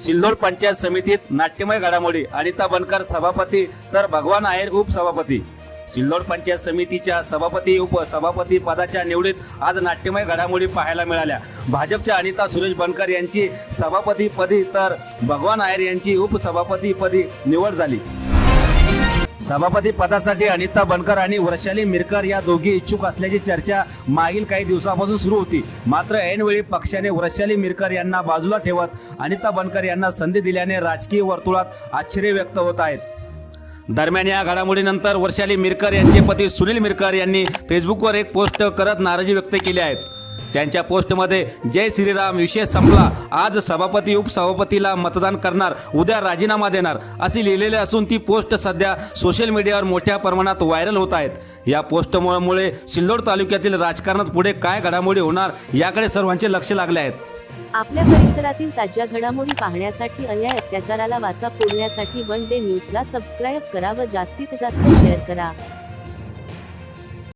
सिल्लोड पंचायत समितीत नाट्यमय घडामोडी, अनिता बनकर सभापती तर भगवान आहेर उपसभापती। सिल्लोड पंचायत समितीच्या सभापती उपसभापती पदाच्या निवडीत आज नाट्यमय घडामोडी पाहायला मिळाल्या। भाजपच्या अनिता सुरेश बनकर यांची सभापतीपदी तर भगवान आहेर यांची उपसभापतीपदी निवड झाली। सभापती पदासाठी अनिता बनकर आणि वैशाली मिरकर या दोघी इच्छुक असल्याची चर्चा मागील काही दिवसांपासून सुरू होती। मात्र ऐनवेळी पक्षाने वैशाली मिरकर यांना बाजूला ठेवत अनिता बनकर यांना संधी दिल्याने राजकीय वर्तुळात आश्चर्य व्यक्त होत आहेत। दरम्यान या घडामोडीनंतर वैशाली मिरकर यांचे पती सुनील मिरकर यांनी फेसबुकवर एक पोस्ट करत नाराजी व्यक्त केली आहे। त्यांच्या पोस्टमध्ये जय श्रीराम, विषय संपला, आज सभापती उपसभापतीला मतदान करणार, उद्या राजीनामा देणार असे लिहिलेले असून ती पोस्ट सध्या सोशल मीडियावर मोठ्या प्रमाणात व्हायरल होत आहेत। या पोस्टमुळे सिल्लोड तालुक्यातील राजकारणात पुढे काय घडामोडी होणार याकडे सर्वांचे लक्ष लागले आहेत। आपल्या परिसरातील ताज्या घडामोडी पाहण्यासाठी, अन्याय अत्याचाराला वाचा फोडण्यासाठी वन डे न्यूजला सबस्क्राईब करा व जास्तीत जास्त शेअर करा।